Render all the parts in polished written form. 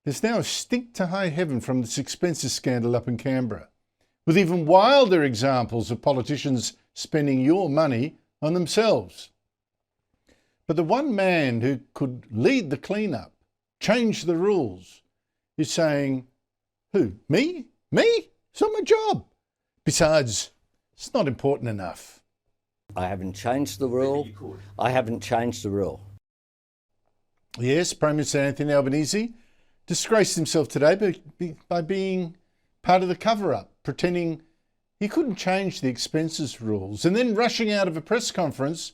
There's now a stink to high heaven from this expenses scandal up in Canberra, with even wilder examples of politicians spending your money on themselves. But the one man who could lead the clean-up, change the rules, is saying, who, me? Me? It's not my job. Besides, it's not important enough. I haven't changed the rule. I haven't changed the rule. Yes, Prime Minister Anthony Albanese disgraced himself today by being part of the cover-up, pretending he couldn't change the expenses rules, and then rushing out of a press conference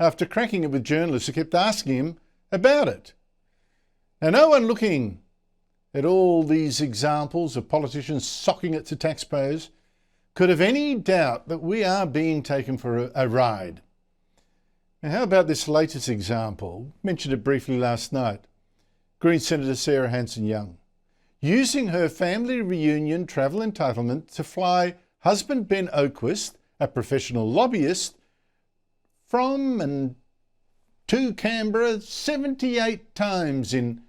after cracking it with journalists who kept asking him about it. Now, no one looking at all these examples of politicians socking it to taxpayers could have any doubt that we are being taken for a ride. Now, how about this latest example? Mentioned it briefly last night. Green Senator Sarah Hanson-Young, using her family reunion travel entitlement to fly husband Ben Oakwist, a professional lobbyist, from and to Canberra 78 times in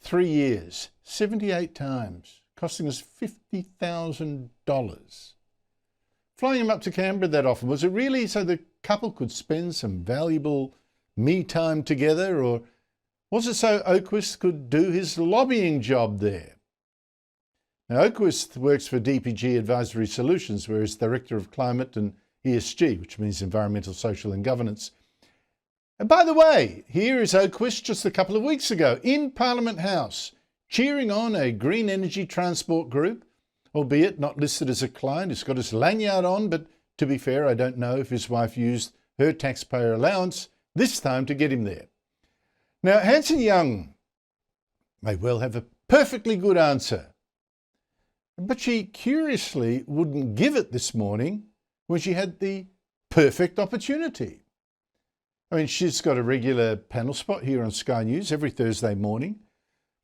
3 years. 78 times, costing us $50,000. Flying him up to Canberra that often, was it really so the couple could spend some valuable me time together, or was it so Oakwist could do his lobbying job there? Now, Oakwist works for DPG Advisory Solutions, where he's Director of Climate and ESG, which means Environmental, Social and Governance. And by the way, here is Oakwist just a couple of weeks ago in Parliament House, cheering on a green energy transport group, albeit not listed as a client. He's got his lanyard on, but to be fair, I don't know if his wife used her taxpayer allowance this time to get him there. Now, Hanson-Young may well have a perfectly good answer, but she curiously wouldn't give it this morning when she had the perfect opportunity. I mean, she's got a regular panel spot here on Sky News every Thursday morning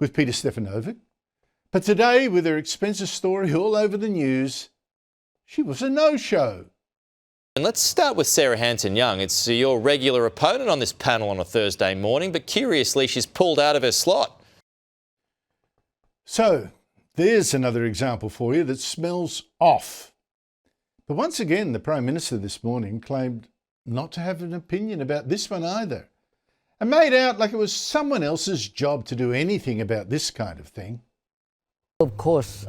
with Peter Stefanovic. But today, with her expenses story all over the news, she was a no-show. And let's start with Sarah Hanson-Young. It's your regular opponent on this panel on a Thursday morning, but curiously, she's pulled out of her slot. So, there's another example for you that smells off. But once again, the Prime Minister this morning claimed not to have an opinion about this one either, and made out like it was someone else's job to do anything about this kind of thing. Of course,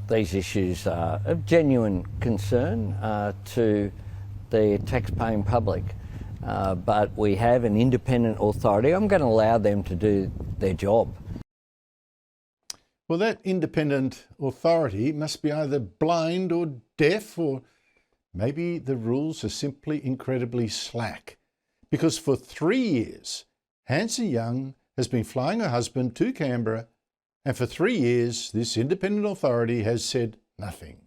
these issues are of genuine concern to the taxpaying public, but we have an independent authority. I'm going to allow them to do their job. Well, that independent authority must be either blind or deaf, or maybe the rules are simply incredibly slack. Because for 3 years, Hanson-Young has been flying her husband to Canberra, and for 3 years, this independent authority has said nothing.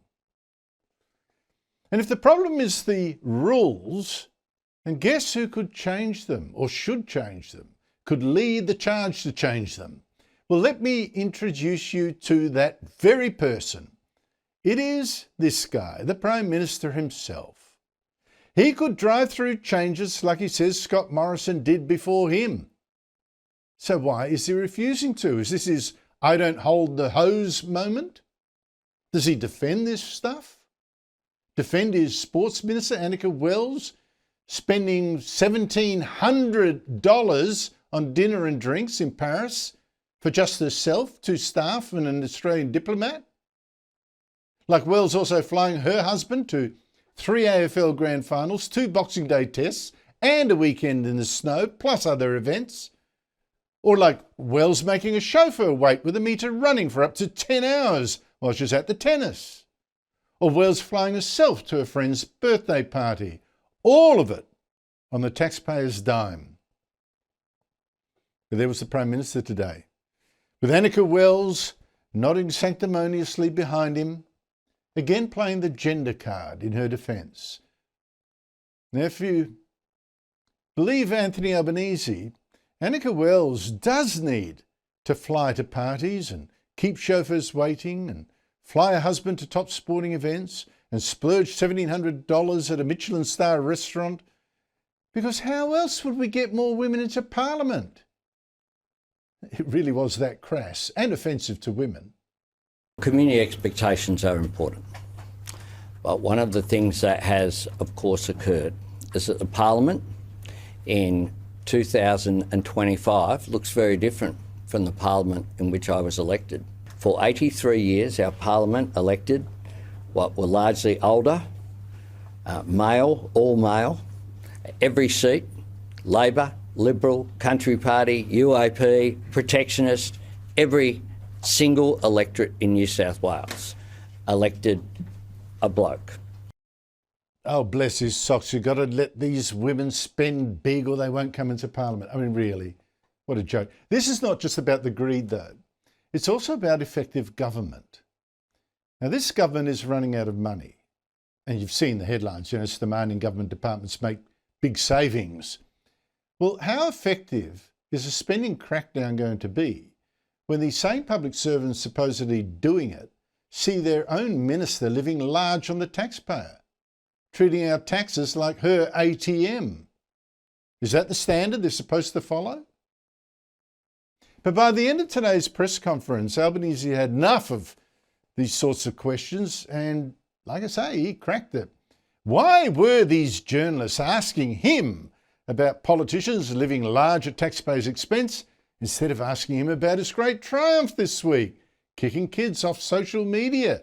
And if the problem is the rules, then guess who could change them, or should change them, could lead the charge to change them? Well, let me introduce you to that very person. It is this guy, the Prime Minister himself. He could drive through changes like he says Scott Morrison did before him. So why is he refusing to? Is this his I don't hold the hose moment? Does he defend this stuff? Defend his Sports Minister, Annika Wells, spending $1,700 on dinner and drinks in Paris for just herself, 2 staff and an Australian diplomat? Like Wells also flying her husband to 3 AFL Grand Finals, 2 Boxing Day tests and a weekend in the snow, plus other events. Or like Wells making a chauffeur wait with a meter running for up to 10 hours while she's at the tennis. Or Wells flying herself to a friend's birthday party. All of it on the taxpayer's dime. But there was the Prime Minister today, with Annika Wells nodding sanctimoniously behind him, again playing the gender card in her defence. Now, if you believe Anthony Albanese, Annika Wells does need to fly to parties and keep chauffeurs waiting and fly a husband to top sporting events and splurge $1,700 at a Michelin star restaurant, because how else would we get more women into Parliament? It really was that crass and offensive to women. Community expectations are important. But one of the things that has, of course, occurred is that the Parliament in 2025 looks very different from the Parliament in which I was elected. For 83 years, our Parliament elected what were largely older, male, all male, every seat, Labor, Liberal, Country Party, UAP, Protectionist, every single electorate in New South Wales elected a bloke. Oh, bless his socks. You've got to let these women spend big or they won't come into Parliament. I mean, really, what a joke. This is not just about the greed, though. It's also about effective government. Now, this government is running out of money. And you've seen the headlines, it's demanding government departments make big savings. Well, how effective is a spending crackdown going to be when these same public servants supposedly doing it see their own minister living large on the taxpayer, treating our taxes like her ATM? Is that the standard they're supposed to follow? But by the end of today's press conference, Albanese had enough of these sorts of questions and, like I say, he cracked it. Why were these journalists asking him about politicians living large at taxpayers' expense instead of asking him about his great triumph this week, kicking kids off social media,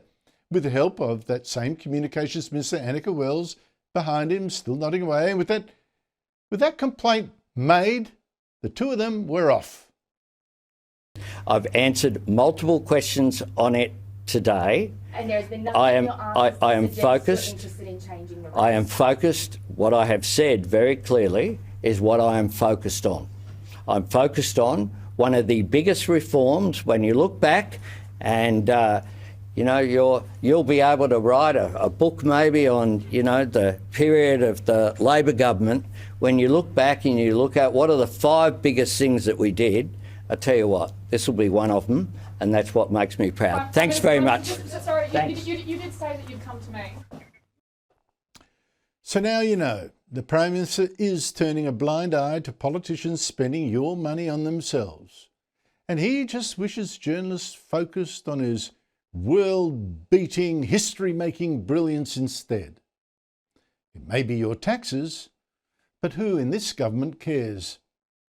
with the help of that same Communications Minister Annika Wells behind him, still nodding away. And with that complaint made, the two of them were off. I've answered multiple questions on it today. And there's been nothing in your answers I am that suggests focused. you're interested in changing the rules. I am focused. What I have said very clearly is what I am focused on. I'm focused on one of the biggest reforms. When you look back and, you'll be able to write a book maybe on, the period of the Labor government. When you look back and you look at what are the 5 biggest things that we did, I tell you what, this will be one of them, and that's what makes me proud. Thanks very much. Sorry, Thanks. you did say that you'd come to me. So now you know, the Prime Minister is turning a blind eye to politicians spending your money on themselves. And he just wishes journalists focused on his world-beating, history-making brilliance instead. It may be your taxes, but who in this government cares?